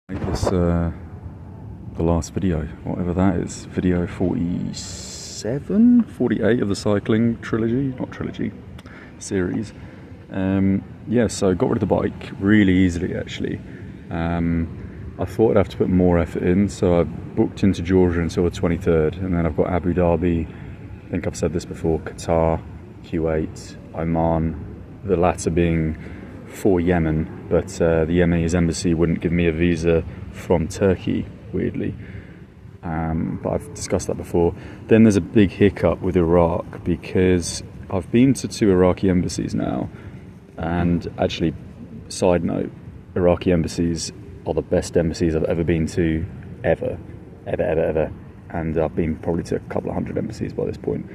This the last video, whatever that is, video 47, 48 of the cycling trilogy, not trilogy, series. Yeah, so got rid of the bike really easily actually. I thought I'd have to put more effort in, so I booked into Georgia until the 23rd, and then I've got Abu Dhabi, I think I've said this before, Qatar, Kuwait, Oman, the latter being for Yemen, but the Yemenis embassy wouldn't give me a visa from Turkey, weirdly. But I've discussed that before. Then there's a big hiccup with Iraq, because I've been to 2 Iraqi embassies now, and actually, side note, Iraqi embassies are the best embassies I've ever been to, ever. And I've been probably to a couple of hundred embassies by this point.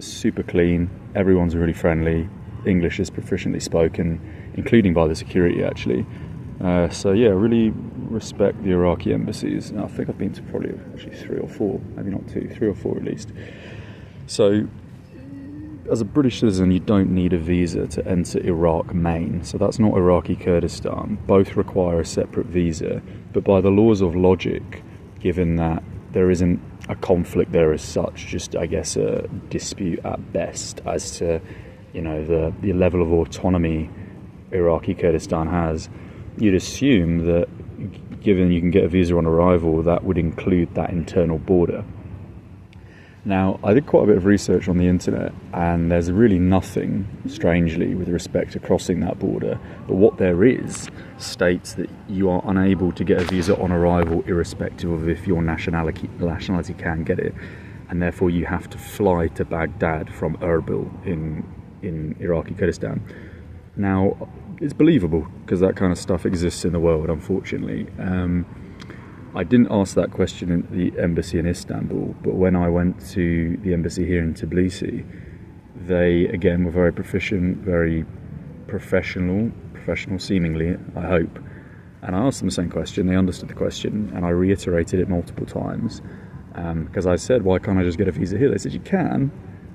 Super clean, everyone's really friendly, English is proficiently spoken, including by the security actually. So yeah, really respect the Iraqi embassies. I think I've been to probably actually 3 or 4, maybe not 2, 3 or 4 at least. So as a British citizen, you don't need a visa to enter Iraq main. So that's not Iraqi Kurdistan. Both require a separate visa, but by the laws of logic, given that there isn't a conflict there as such, just I guess a dispute at best as to, you know, the level of autonomy Iraqi Kurdistan has, you'd assume that given you can get a visa on arrival, that would include that internal border. Now, I did quite a bit of research on the internet, and there's really nothing, strangely, with respect to crossing that border. But what there is states that you are unable to get a visa on arrival irrespective of if your nationality can get it. And therefore you have to fly to Baghdad from Erbil in Iraqi Kurdistan. Now, it's believable, because that kind of stuff exists in the world, unfortunately. I didn't ask that question in the embassy in Istanbul, but when I went to the embassy here in Tbilisi, they again were very proficient, very professional seemingly, I hope. And I asked them the same question, they understood the question, and I reiterated it multiple times, because I said, why can't I just get a visa here? They said, you can,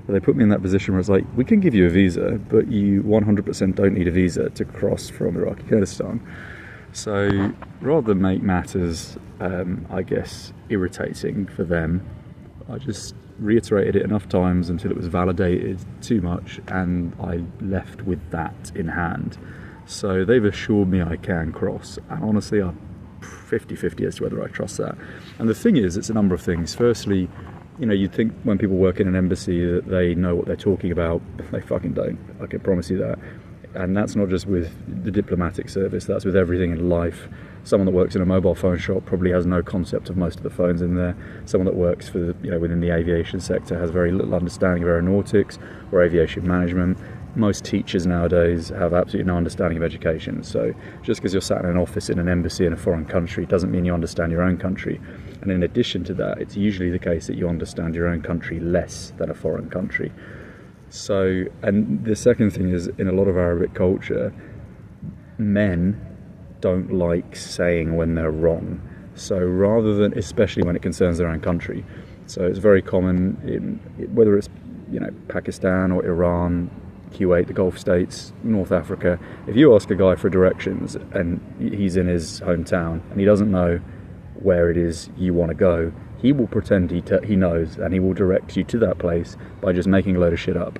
but they put me in that position where it's like, we can give you a visa, but you 100% don't need a visa to cross from Iraqi Kurdistan. So rather than make matters, I guess, irritating for them, I just reiterated it enough times until it was validated too much, and I left with that in hand. So they've assured me I can cross, and honestly I'm 50-50 as to whether I trust that. And the thing is, it's a number of things. Firstly, you know, you'd think when people work in an embassy that they know what they're talking about, but they fucking don't, I can promise you that. And that's not just with the diplomatic service, that's with everything in life. Someone that works in a mobile phone shop probably has no concept of most of the phones in there. Someone that works for, you know, within the aviation sector has very little understanding of aeronautics or aviation management. Most teachers nowadays have absolutely no understanding of education. So just because you're sat in an office in an embassy in a foreign country doesn't mean you understand your own country. And in addition to that, it's usually the case that you understand your own country less than a foreign country. So, and the second thing is, in a lot of Arabic culture, men don't like saying when they're wrong. So rather than, especially when it concerns their own country, so it's very common in, whether it's, you know, Pakistan or Iran, Kuwait, the Gulf states, North Africa, if you ask a guy for directions and he's in his hometown and he doesn't know where it is you want to go, he will pretend he knows, and he will direct you to that place by just making a load of shit up.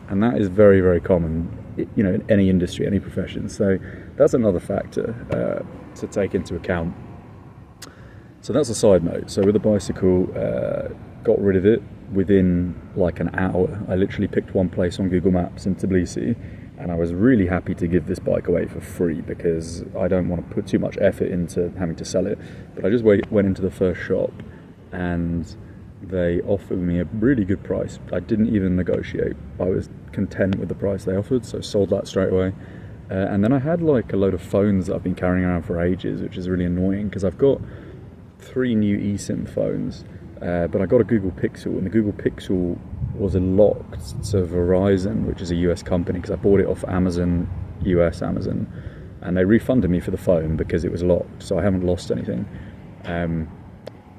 And that is very, very common, you know, in any industry, any profession. So that's another factor to take into account. So that's a side note. So with the bicycle, got rid of it within like an hour. I literally picked one place on Google Maps in Tbilisi, and I was really happy to give this bike away for free, because I don't want to put too much effort into having to sell it. But I just went into the first shop, and they offered me a really good price. I didn't even negotiate. I was content with the price they offered, so sold that straight away. And then I had like a load of phones that I've been carrying around for ages, which is really annoying, because I've got 3 new eSIM phones, but I got a Google Pixel, and the Google Pixel was locked to Verizon, which is a US company, because I bought it off Amazon, US Amazon, and they refunded me for the phone because it was locked, so I haven't lost anything.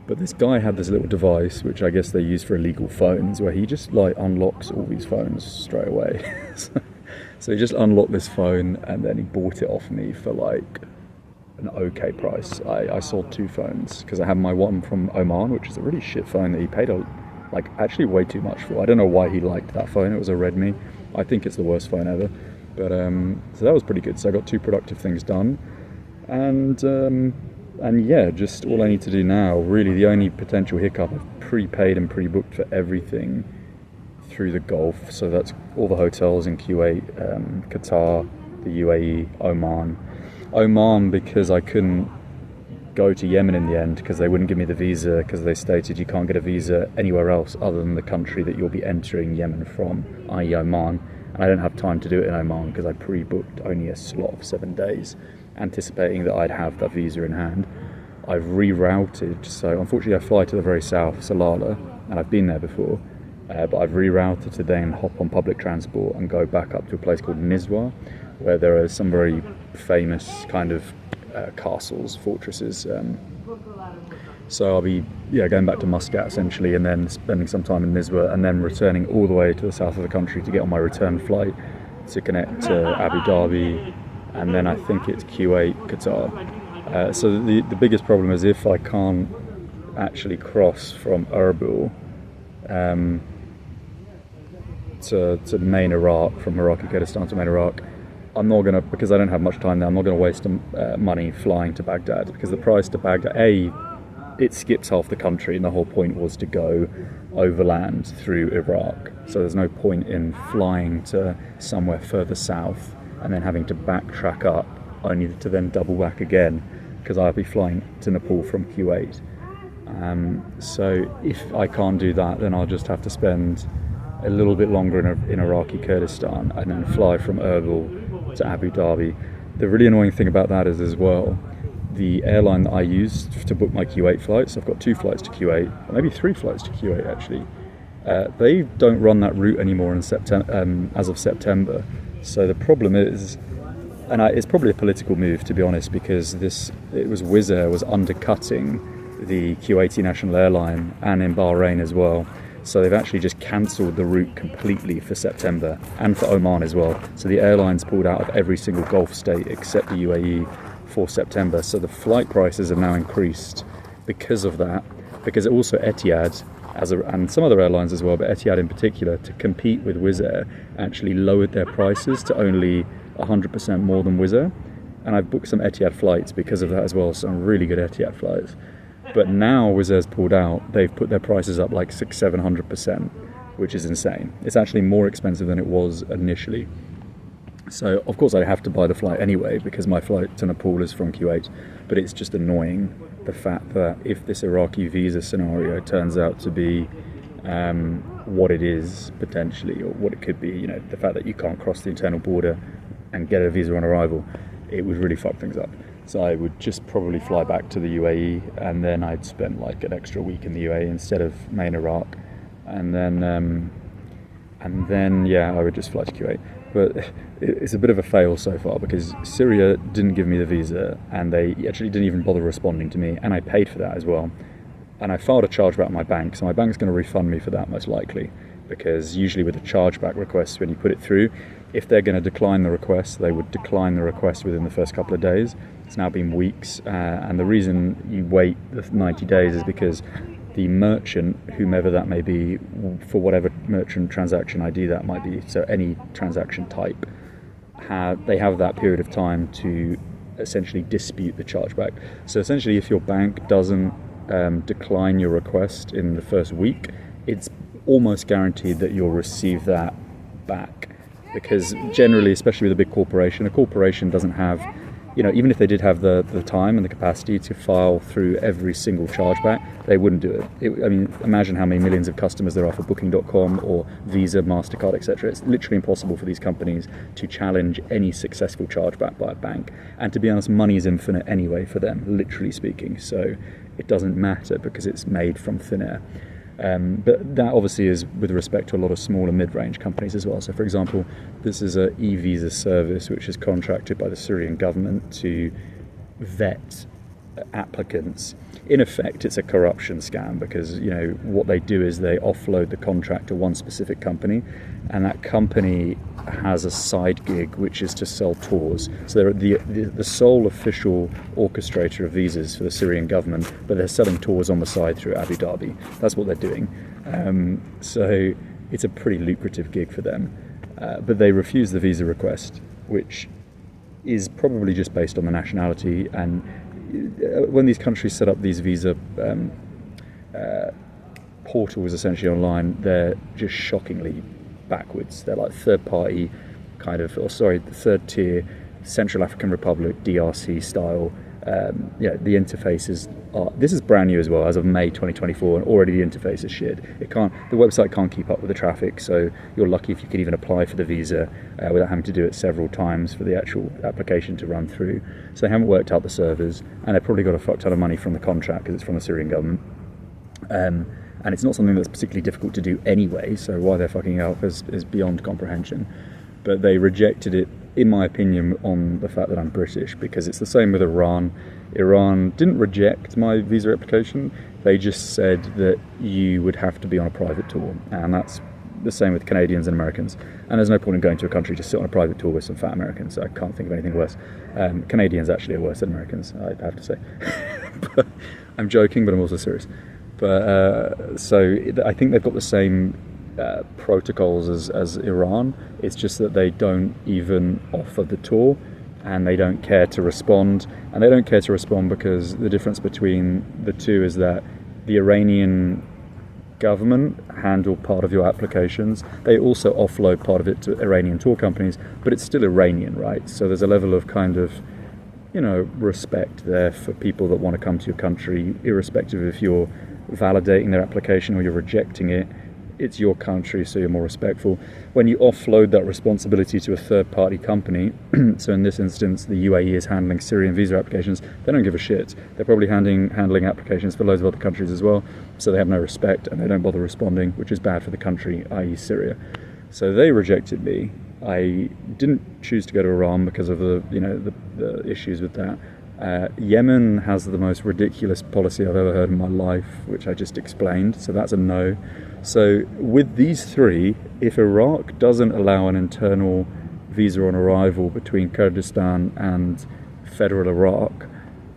But this guy had this little device, which I guess they use for illegal phones, where he just like unlocks all these phones straight away. So he just unlocked this phone, and then he bought it off me for like an okay price. I sold 2 phones because I have my one from Oman, which is a really shit phone that he paid actually way too much for. I don't know why he liked that phone. It was a Redmi. I think it's the worst phone ever. But so that was pretty good. So I got 2 productive things done, and yeah, just all I need to do now. Really, the only potential hiccup, I've prepaid and pre-booked for everything through the Gulf. So that's all the hotels in Kuwait, Qatar, the UAE, Oman. Oman because I couldn't go to Yemen in the end because they wouldn't give me the visa, because they stated you can't get a visa anywhere else other than the country that you'll be entering Yemen from, i.e. Oman. And I don't have time to do it in Oman because I pre-booked only a slot of 7 days, anticipating that I'd have that visa in hand. I've rerouted, so unfortunately I fly to the very south, Salalah, and I've been there before, but I've rerouted to then hop on public transport and go back up to a place called Nizwa, where there are some very famous kind of castles, fortresses. So I'll be going back to Muscat essentially, and then spending some time in Nizwa, and then returning all the way to the south of the country to get on my return flight to connect to Abu Dhabi, and then I think it's Kuwait, Qatar. So the biggest problem is if I can't actually cross from Erbil to main Iraq, from Iraqi Kurdistan to main Iraq, I'm not going to, because I don't have much time now, I'm not going to waste money flying to Baghdad, because the price to Baghdad, it skips half the country, and the whole point was to go overland through Iraq. So there's no point in flying to somewhere further south and then having to backtrack up, only to then double back again, because I'll be flying to Nepal from Kuwait. So if I can't do that, then I'll just have to spend a little bit longer in Iraqi Kurdistan and then fly from Erbil to Abu Dhabi. The really annoying thing about that is as well, the airline that I used to book my Kuwait flights, I've got 2 flights to Kuwait, or maybe 3 flights to Kuwait actually, they don't run that route anymore in September, as of September. So the problem is, and it's probably a political move to be honest, because Wizz Air was undercutting the Kuwaiti national airline, and in Bahrain as well. So they've actually just cancelled the route completely for September, and for Oman as well. So the airlines pulled out of every single Gulf state except the UAE for September. So the flight prices have now increased because of that, because also Etihad, and some other airlines as well, but Etihad in particular, to compete with Wizz Air, actually lowered their prices to only 100% more than Wizz Air. And I've booked some Etihad flights because of that as well, some really good Etihad flights. But now Wizz Air's pulled out, they've put their prices up like 600-700%, which is insane. It's actually more expensive than it was initially. So of course I have to buy the flight anyway, because my flight to Nepal is from Kuwait, but it's just annoying, the fact that if this Iraqi visa scenario turns out to be what it is potentially, or what it could be, the fact that you can't cross the internal border and get a visa on arrival, it would really fuck things up. So I would just probably fly back to the UAE, and then I'd spend like an extra week in the UAE instead of main Iraq, and then I would just fly to Kuwait. But it's a bit of a fail so far, because Syria didn't give me the visa, and they actually didn't even bother responding to me, and I paid for that as well. And I filed a chargeback with my bank, so my bank's going to refund me for that most likely, because usually with a chargeback request, when you put it through, if they're going to decline the request, they would decline the request within the first couple of days. It's now been weeks, and the reason you wait the 90 days is because the merchant, whomever that may be, for whatever merchant transaction ID that might be, so any transaction type, they have that period of time to essentially dispute the chargeback. So essentially, if your bank doesn't decline your request in the first week, it's almost guaranteed that you'll receive that back. Because generally, especially with a big corporation, a corporation doesn't have, even if they did have the time and the capacity to file through every single chargeback, they wouldn't do it. Imagine how many millions of customers there are for Booking.com or Visa, MasterCard, etc. It's literally impossible for these companies to challenge any successful chargeback by a bank. And to be honest, money is infinite anyway for them, literally speaking. So it doesn't matter, because it's made from thin air. But that obviously is with respect to a lot of small and mid-range companies as well. So for example, this is an e-visa service which is contracted by the Syrian government to vet applicants. In effect, it's a corruption scam because, you know, what they do is they offload the contract to one specific company, and that company has a side gig which is to sell tours. So they're the sole official orchestrator of visas for the Syrian government, but they're selling tours on the side through Abu Dhabi. That's what they're doing. So it's a pretty lucrative gig for them. But they refuse the visa request, which is probably just based on the nationality. And when these countries set up these visa portals essentially online, they're just shockingly backwards. They're like third tier Central African Republic, DRC style. The interfaces are, this is brand new as well, as of May 2024, and already the interface is shit. The website can't keep up with the traffic, so you're lucky if you can even apply for the visa without having to do it several times for the actual application to run through. So they haven't worked out the servers, and they've probably got a fuck ton of money from the contract because it's from the Syrian government. And it's not something that's particularly difficult to do anyway, so why they're fucking up is beyond comprehension. But they rejected it, in my opinion, on the fact that I'm British, because it's the same with Iran. Iran didn't reject my visa application, they just said that you would have to be on a private tour, and that's the same with Canadians and Americans. And there's no point in going to a country to sit on a private tour with some fat Americans. I can't think of anything worse. Canadians actually are worse than Americans, I have to say. But I'm joking, but I'm also serious. But so I think they've got the same protocols as Iran. It's just that they don't even offer the tour, and they don't care to respond. And they don't care to respond because the difference between the two is that the Iranian government handle part of your applications. They also offload part of it to Iranian tour companies, but it's still Iranian, right? So there's a level of kind of, you know, respect there for people that want to come to your country, irrespective of if you're validating their application or you're rejecting it. It's your country, so you're more respectful. When you offload that responsibility to a third-party company, so in this instance, the UAE is handling Syrian visa applications, they don't give a shit. They're probably handling applications for loads of other countries as well, so they have no respect and they don't bother responding, which is bad for the country, i.e. Syria. So they rejected me. I didn't choose to go to Iran because of the issues with that. Yemen has the most ridiculous policy I've ever heard in my life, which I just explained, so that's a no. So with these three, if Iraq doesn't allow an internal visa on arrival between Kurdistan and federal Iraq,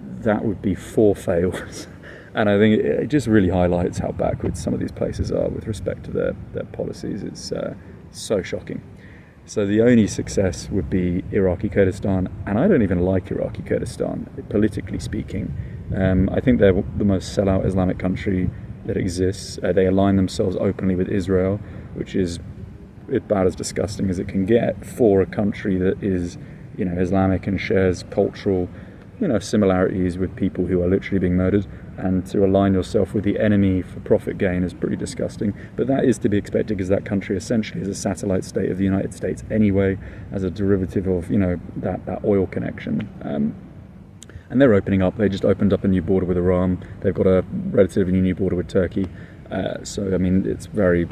that would be 4 fails. And I think it just really highlights how backwards some of these places are with respect to their policies. It's so shocking. So the only success would be Iraqi Kurdistan, and I don't even like Iraqi Kurdistan, politically speaking. I think they're the most sellout Islamic country that exists. They align themselves openly with Israel, which is about as disgusting as it can get for a country that is, you know, Islamic and shares cultural, you know, similarities with people who are literally being murdered. And to align yourself with the enemy for profit gain is pretty disgusting. But that is to be expected because that country essentially is a satellite state of the United States anyway, as a derivative of, you know, that oil connection. And they're opening up. They just opened up a new border with Iran. They've got a relatively new border with Turkey. So, I mean, it's very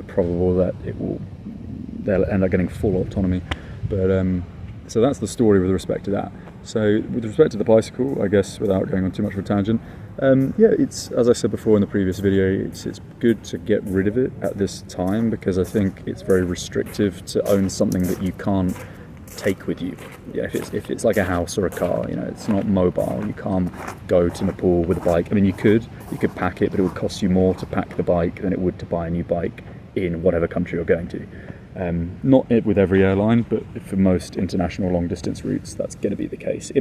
probable that they'll end up getting full autonomy. But so that's the story with respect to that. So with respect to the bicycle, I guess, without going on too much of a tangent, it's, as I said before in the previous video, it's good to get rid of it at this time because I think it's very restrictive to own something that you can't take with you. Yeah, if it's like a house or a car, you know, it's not mobile. You can't go to Nepal with a bike. I mean, you could pack it, but it would cost you more to pack the bike than it would to buy a new bike in whatever country you're going to. Not with every airline, but for most international long distance routes, that's going to be the case.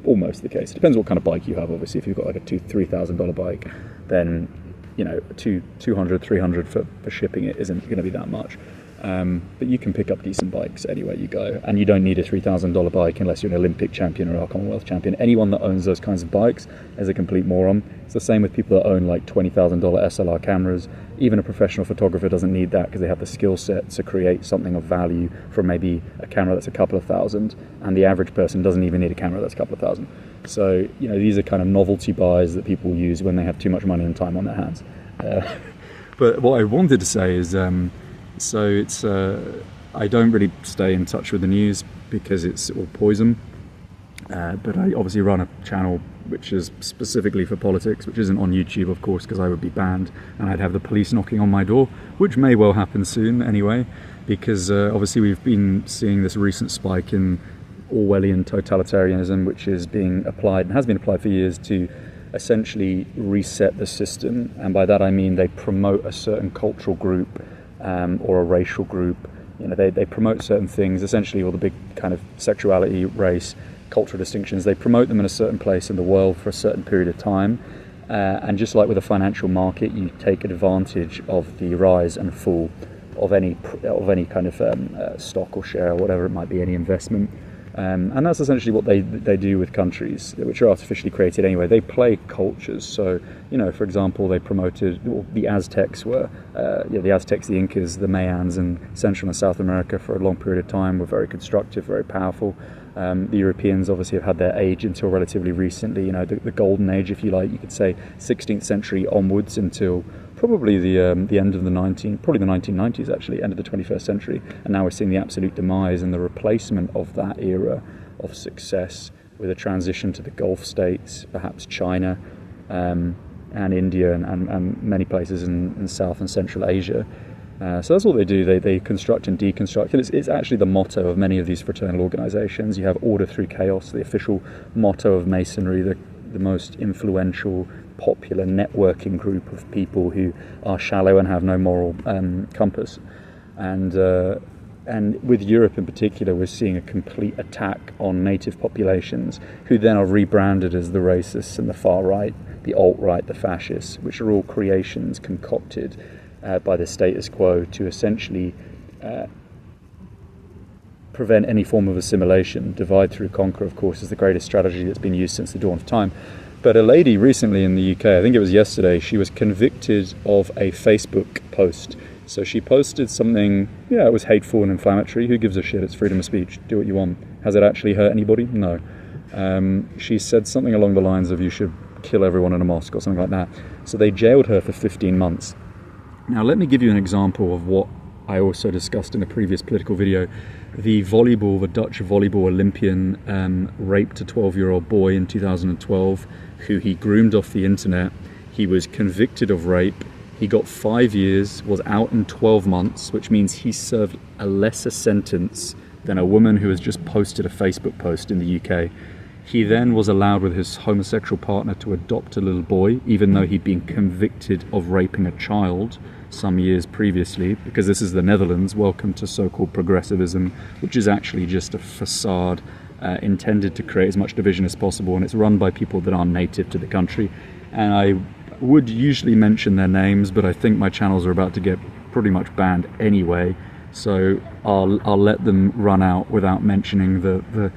Almost the case. It depends what kind of bike you have. Obviously, if you've got like a $2,000-$3,000 bike, then, you know, $200-$300 for shipping it isn't going to be that much. But you can pick up decent bikes anywhere you go, and you don't need a $3,000 bike unless you're an Olympic champion or a Commonwealth champion. Anyone that owns those kinds of bikes is a complete moron. It's the same with people that own like $20,000 SLR cameras. Even a professional photographer doesn't need that because they have the skill set to create something of value from maybe a camera that's a couple of thousand, and the average person doesn't even need a camera that's a couple of thousand. So, you know, these are kind of novelty buys that people use when they have too much money and time on their hands. But what I wanted to say is, so it's I don't really stay in touch with the news because it's all poison. But I obviously run a channel which is specifically for politics, which isn't on YouTube, of course, because I would be banned and I'd have the police knocking on my door, which may well happen soon anyway, because obviously we've been seeing this recent spike in Orwellian totalitarianism, which is being applied and has been applied for years to essentially reset the system. And by that I mean they promote a certain cultural group or a racial group. You know, they promote certain things, essentially all the big kind of sexuality, race, cultural distinctions. They promote them in a certain place in the world for a certain period of time. And just like with a financial market, you take advantage of the rise and fall of any kind of stock or share or whatever it might be, any investment. And that's essentially what they do with countries, which are artificially created anyway. They play cultures. So, you know, for example, they promoted, well, the Aztecs were, the Aztecs, the Incas, the Mayans in Central and South America for a long period of time were very constructive, very powerful. The Europeans obviously have had their age until relatively recently, you know, the golden age, if you like, you could say 16th century onwards until probably the end of the 1990s actually, end of the 21st century, and now we're seeing the absolute demise and the replacement of that era of success with a transition to the Gulf states, perhaps China, and India and many places in South and Central Asia. So that's what they do. They construct and deconstruct. And it's actually the motto of many of these fraternal organizations. You have order through chaos, the official motto of Masonry, the most influential, popular networking group of people who are shallow and have no moral compass. And with Europe in particular, we're seeing a complete attack on native populations who then are rebranded as the racists and the far right, the alt-right, the fascists, which are all creations concocted by the status quo to essentially prevent any form of assimilation. Divide through conquer, of course, is the greatest strategy that's been used since the dawn of time. But a lady recently in the UK, I think it was yesterday, she was convicted of a Facebook post. So she posted something, it was hateful and inflammatory. Who gives a shit? It's freedom of speech. Do what you want. Has it actually hurt anybody? No. She said something along the lines of you should kill everyone in a mosque or something like that. So they jailed her for 15 months. Now let me give you an example of what I also discussed in a previous political video. The Dutch volleyball Olympian raped a 12-year-old boy in 2012 who he groomed off the internet. He was convicted of rape. He got 5 years, was out in 12 months, which means he served a lesser sentence than a woman who has just posted a Facebook post in the UK. He then was allowed with his homosexual partner to adopt a little boy, even though he'd been convicted of raping a child some years previously, because this is the Netherlands. Welcome to so-called progressivism, which is actually just a facade intended to create as much division as possible, and it's run by people that aren't native to the country. And I would usually mention their names, but I think my channels are about to get pretty much banned anyway, so I'll let them run out without mentioning the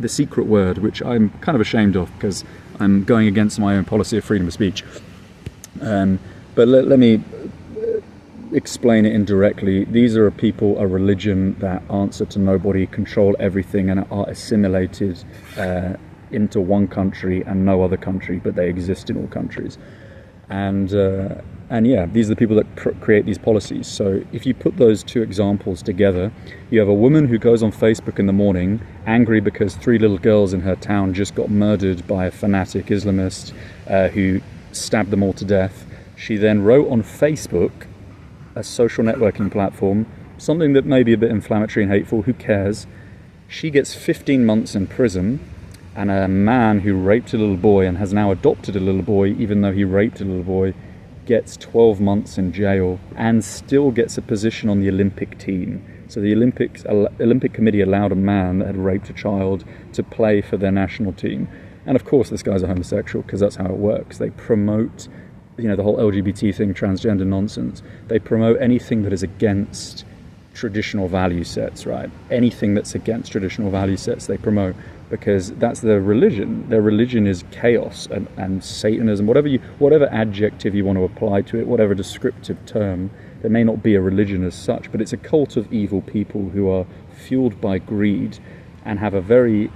secret word, which I'm kind of ashamed of because I'm going against my own policy of freedom of speech. But let me explain it indirectly. These are people, a religion that answer to nobody, control everything, and are assimilated into one country and no other country, but they exist in all countries. And yeah, these are the people that create these policies. So if you put those two examples together, you have a woman who goes on Facebook in the morning angry because 3 little girls in her town just got murdered by a fanatic Islamist who stabbed them all to death. She then wrote on Facebook, a social networking platform, something that may be a bit inflammatory and hateful. Who cares? She gets 15 months in prison, and a man who raped a little boy and has now adopted a little boy, even though he raped a little boy, gets 12 months in jail and still gets a position on the Olympic team. So the Olympic Committee allowed a man that had raped a child to play for their national team. And of course this guy's a homosexual, because that's how it works. They promote, the whole LGBT thing, transgender nonsense. They promote anything that is against traditional value sets, right? Anything that's against traditional value sets they promote, because that's their religion. Their religion is chaos and Satanism, whatever adjective you want to apply to it, whatever descriptive term. There may not be a religion as such, but it's a cult of evil people who are fueled by greed and have a very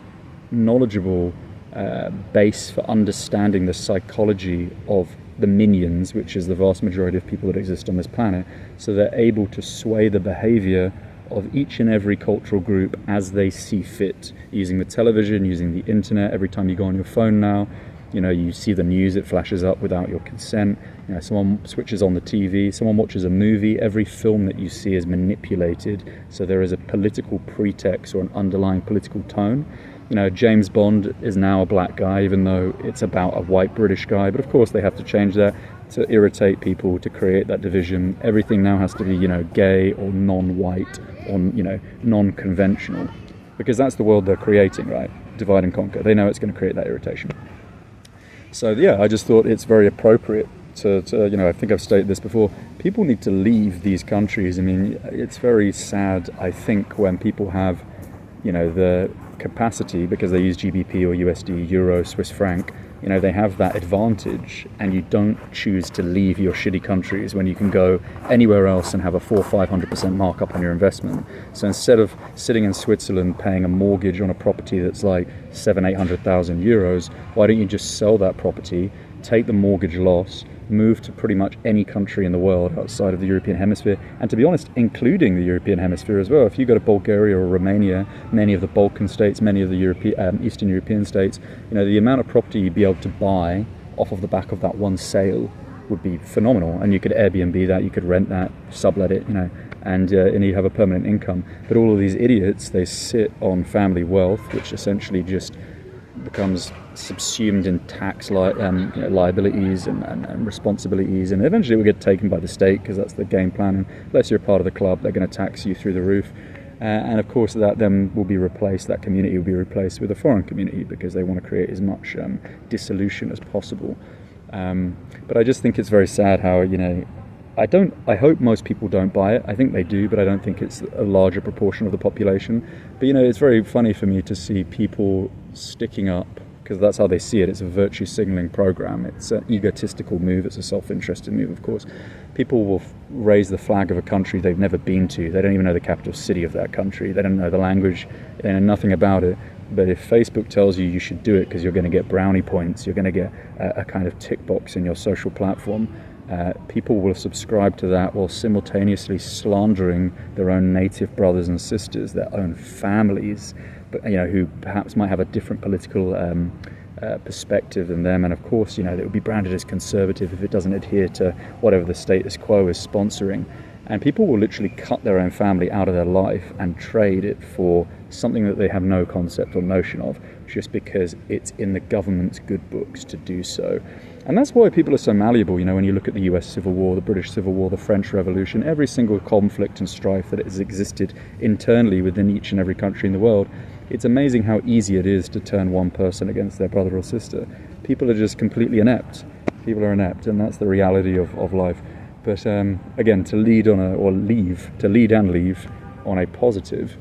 knowledgeable base for understanding the psychology of the minions, which is the vast majority of people that exist on this planet. So they're able to sway the behavior of each and every cultural group as they see fit, using the television, using the internet. Every time you go on your phone now, You know, you see the news, it flashes up without your consent. You know, someone switches on the TV, someone watches a movie. Every film that you see is manipulated, so there is a political pretext or an underlying political tone. You know, James Bond is now a black guy, even though it's about a white British guy. But of course, they have to change that to irritate people, to create that division. Everything now has to be, you know, gay or non-white or, you know, non-conventional, because that's the world they're creating, right? Divide and conquer. They know it's going to create that irritation. So yeah, I just thought it's very appropriate to you know, I think I've stated this before, people need to leave these countries. I mean, it's very sad, I think, when people have, you know, the capacity, because they use GBP or USD, Euro, Swiss franc, you know, they have that advantage, and you don't choose to leave your shitty countries when you can go anywhere else and have a 400-500% markup on your investment. So instead of sitting in Switzerland paying a mortgage on a property that's like 700,000-800,000 euros, why don't you just sell that property, take the mortgage loss, move to pretty much any country in the world outside of the European hemisphere, and to be honest, including the European hemisphere as well. If you go to Bulgaria or Romania, many of the Balkan states, many of the Eastern European states, you know, the amount of property you'd be able to buy off of the back of that one sale would be phenomenal. And you could Airbnb that, you could rent that, sublet it, you know, and you have a permanent income. But all of these idiots, they sit on family wealth, which essentially just becomes subsumed in tax liabilities and responsibilities, and eventually it will get taken by the state, because that's the game plan. And unless you're part of the club, they're going to tax you through the roof. And of course, that then will be replaced, that community will be replaced with a foreign community, because they want to create as much dissolution as possible. But I just think it's very sad how, you know, I hope most people don't buy it. I think they do, but I don't think it's a larger proportion of the population. But, you know, it's very funny for me to see people sticking up, because that's how they see it. It's a virtue signaling program. It's an egotistical move. It's a self-interested move, of course. People will raise the flag of a country they've never been to. They don't even know the capital city of that country. They don't know the language. They know nothing about it. But if Facebook tells you should do it because you're going to get brownie points, you're going to get a kind of tick box in your social platform, people will subscribe to that while simultaneously slandering their own native brothers and sisters, their own families, but, you know, who perhaps might have a different political perspective than them. And of course, you know, it would be branded as conservative if it doesn't adhere to whatever the status quo is sponsoring. And people will literally cut their own family out of their life and trade it for something that they have no concept or notion of, just because it's in the government's good books to do so. And that's why people are so malleable. You know, when you look at the US Civil War, the British Civil War, the French Revolution, every single conflict and strife that has existed internally within each and every country in the world, it's amazing how easy it is to turn one person against their brother or sister. People are just completely inept. People are inept, and that's the reality of life. But again, to lead and leave on a positive,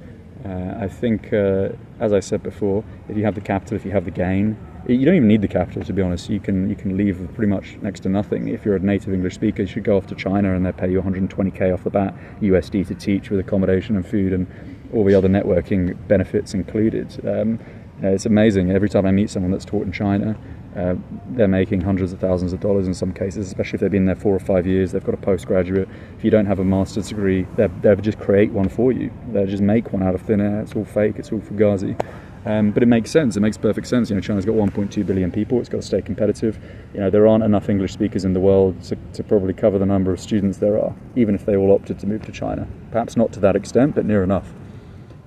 I think, as I said before, if you have the capital, if you have the gain, you don't even need the capital, to be honest. You can leave with pretty much next to nothing. If you're a native English speaker, you should go off to China and they'll pay you 120k off the bat USD to teach, with accommodation and food and all the other networking benefits included. It's amazing. Every time I meet someone that's taught in China, they're making hundreds of thousands of dollars in some cases, especially if they've been there 4 or 5 years. They've got a postgraduate. If you don't have a master's degree, they'll just create one for you. They'll just make one out of thin air. It's all fake. It's all fugazi. But it makes sense. It makes perfect sense. You know, China's got 1.2 billion people. It's got to stay competitive. You know, there aren't enough English speakers in the world to probably cover the number of students there are, even if they all opted to move to China. Perhaps not to that extent, but near enough.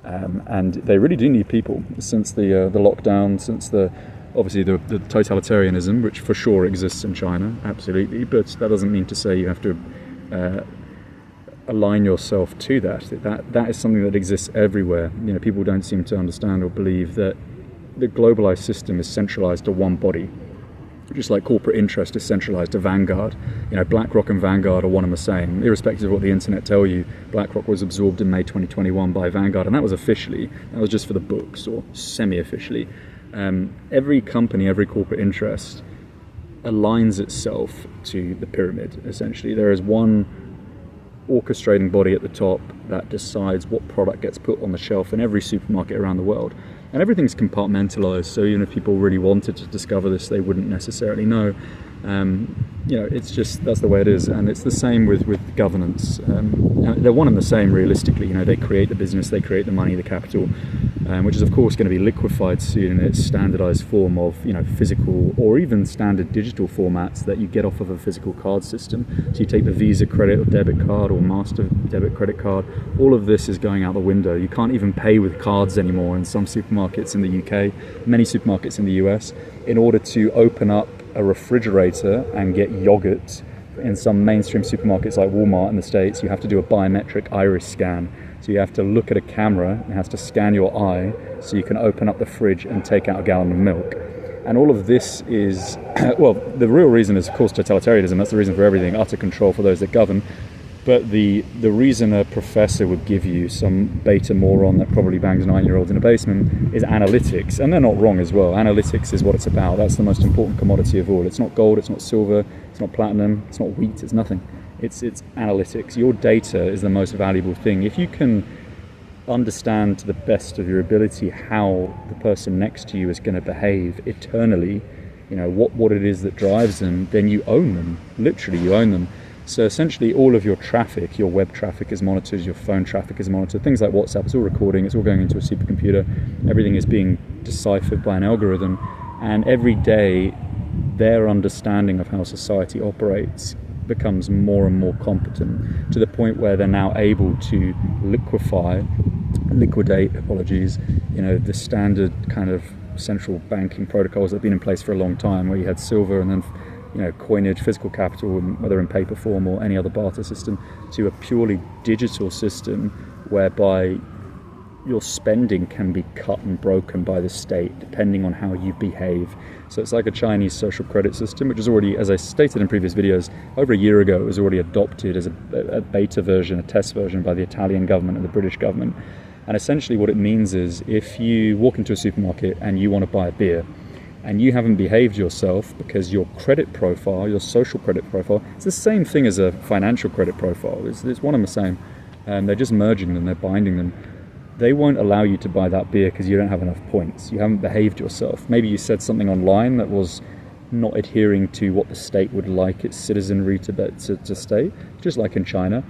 And they really do need people. Since the lockdown, since obviously the totalitarianism, which for sure exists in China, absolutely, but that doesn't mean to say you have to align yourself to that is something that exists everywhere. You know, people don't seem to understand or believe that the globalized system is centralized to one body, just like corporate interest is centralized to Vanguard. You know, BlackRock and Vanguard are one and the same, irrespective of what the internet tell you. BlackRock was absorbed in May 2021 by Vanguard, and that was officially. That was just for the books, or semi-officially. Every company, every corporate interest aligns itself to the pyramid, essentially. There is one orchestrating body at the top that decides what product gets put on the shelf in every supermarket around the world. And everything's compartmentalized, so even if people really wanted to discover this, they wouldn't necessarily know. You know, it's just, that's the way it is. And it's the same with governance. They're one and the same, realistically. You know, they create the business, they create the money, the capital. which is of course going to be liquefied soon in its standardized form of, physical or even standard digital formats that you get off of a physical card system. So you take the Visa credit or debit card or Master debit credit card, all of this is going out the window. You can't even pay with cards anymore in some supermarkets in the UK, many supermarkets in the US. In order to open up a refrigerator and get yogurt in some mainstream supermarkets like Walmart in the States, you have to do a biometric iris scan. So you have to look at a camera, it has to scan your eye so you can open up the fridge and take out a gallon of milk. And all of this is, well, the real reason is of course totalitarianism. That's the reason for everything, utter control for those that govern. But the reason a professor would give you, some beta moron that probably bangs 9-year-olds in a basement, is analytics. And they're not wrong as well. Analytics is what it's about. That's the most important commodity of all. It's not gold, it's not silver, it's not platinum, it's not wheat, it's nothing. It's analytics. Your data is the most valuable thing. If you can understand to the best of your ability how the person next to you is going to behave eternally, what it is that drives them, then you own them. Literally, you own them. So essentially all of your traffic, your web traffic is monitored, your phone traffic is monitored, things like WhatsApp, it's all recording, it's all going into a supercomputer, everything is being deciphered by an algorithm, and every day their understanding of how society operates becomes more and more competent, to the point where they're now able to liquidate, the standard kind of central banking protocols that have been in place for a long time, where you had silver and then coinage, physical capital, whether in paper form or any other barter system, to a purely digital system whereby your spending can be cut and broken by the state depending on how you behave. So it's like a Chinese social credit system, which is already, as I stated in previous videos, over a year ago it was already adopted as a beta version, a test version by the Italian government and the British government. And essentially what it means is, if you walk into a supermarket and you want to buy a beer, and you haven't behaved yourself because your credit profile, your social credit profile, it's the same thing as a financial credit profile. It's one and the same. They're just merging them, they're binding them. They won't allow you to buy that beer because you don't have enough points. You haven't behaved yourself. Maybe you said something online that was not adhering to what the state would like its citizenry to state, just like in China.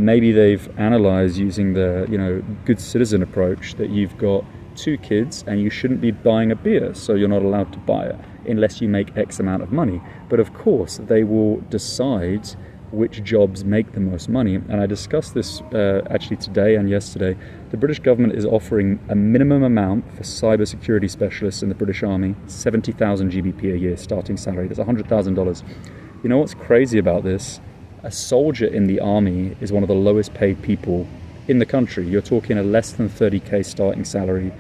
Maybe they've analyzed using the good citizen approach that you've got 2 kids and you shouldn't be buying a beer, so you're not allowed to buy it unless you make X amount of money. But of course they will decide which jobs make the most money, and I discussed this actually today and yesterday. The British government is offering a minimum amount for cybersecurity specialists in the British Army, 70,000 GBP a year starting salary. That's $100,000. You know what's crazy about this? A soldier in the army is one of the lowest paid people in the country. You're talking a less than 30k starting salary,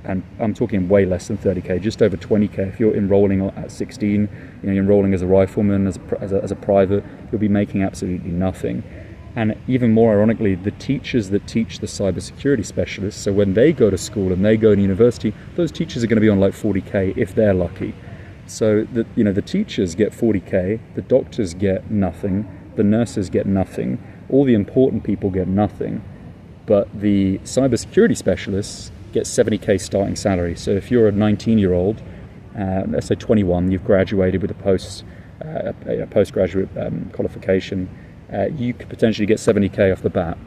and I'm talking way less than 30k, just over 20k. If you're enrolling at 16, you're enrolling as a rifleman, as a private, you'll be making absolutely nothing. And even more ironically, the teachers that teach the cybersecurity specialists, so when they go to school and they go to university, those teachers are going to be on like 40k if they're lucky. So the teachers get 40k, the doctors get nothing, the nurses get nothing, all the important people get nothing. But the cybersecurity specialists get 70k starting salary. So if you're a 19-year-old, let's say 21, you've graduated with a postgraduate qualification, you could potentially get 70k off the bat.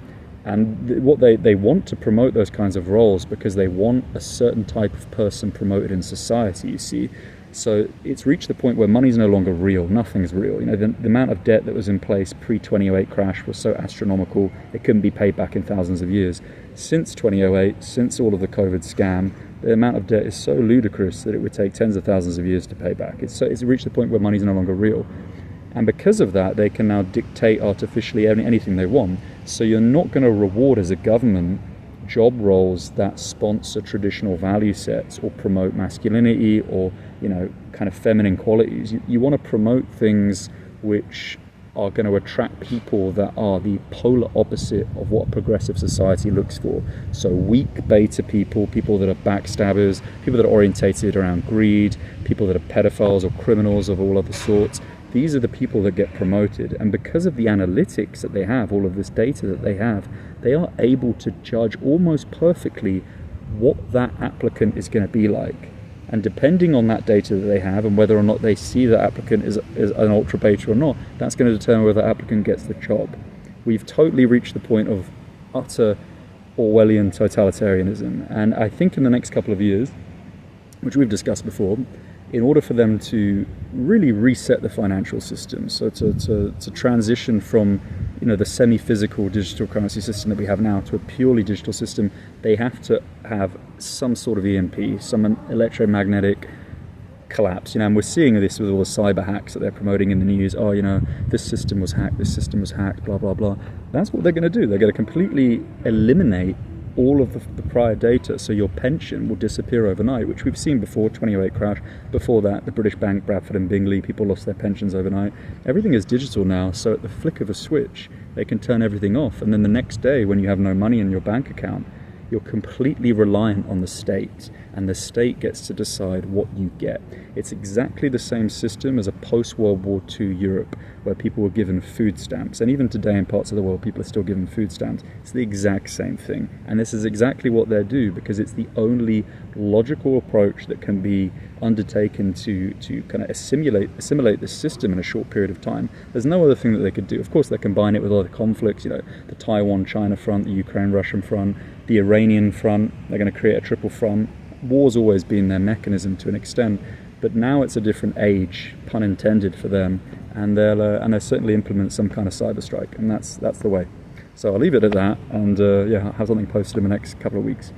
And what they want to promote those kinds of roles because they want a certain type of person promoted in society, you see. So it's reached the point where money's no longer real, nothing's real. The amount of debt that was in place pre-2008 crash was so astronomical, it couldn't be paid back in thousands of years. Since 2008, since all of the COVID scam, the amount of debt is so ludicrous that it would take tens of thousands of years to pay back. It's reached the point where money's no longer real. And because of that, they can now dictate artificially anything they want. So you're not going to reward as a government job roles that sponsor traditional value sets or promote masculinity or kind of feminine qualities. You want to promote things which are going to attract people that are the polar opposite of what a progressive society looks for. So weak beta people that are backstabbers, people that are orientated around greed, people that are pedophiles or criminals of all other sorts. These are the people that get promoted, and because of the analytics that they have, all of this data that they have, they are able to judge almost perfectly what that applicant is going to be like. And depending on that data that they have and whether or not they see the applicant is an ultra beta or not, that's going to determine whether the applicant gets the job. We've totally reached the point of utter Orwellian totalitarianism. And I think in the next couple of years, which we've discussed before, in order for them to really reset the financial system, so to transition from the semi-physical digital currency system that we have now to a purely digital system, they have to have some sort of EMP, some electromagnetic collapse, and we're seeing this with all the cyber hacks that they're promoting in the news. This system was hacked, this system was hacked, blah blah blah. That's what they're going to do. They're going to completely eliminate all of the prior data, so your pension will disappear overnight, which we've seen before. 2008 crash, before that the British Bank, Bradford and Bingley, people lost their pensions overnight. Everything is digital now, so at the flick of a switch they can turn everything off, and then the next day when you have no money in your bank account, you're completely reliant on the state, and the state gets to decide what you get. It's exactly the same system as a post-World War II Europe, where people were given food stamps, and even today in parts of the world people are still given food stamps. It's the exact same thing, and this is exactly what they do, because it's the only logical approach that can be undertaken to kind of assimilate this system in a short period of time. There's no other thing that they could do. Of course they combine it with other conflicts, the Taiwan-China front, the Ukraine-Russian front, the Iranian front. They're going to create a triple front. War's always been their mechanism to an extent, but now it's a different age, pun intended, for them, and they'll certainly implement some kind of cyber strike, and that's the way. So I'll leave it at that, and have something posted in the next couple of weeks.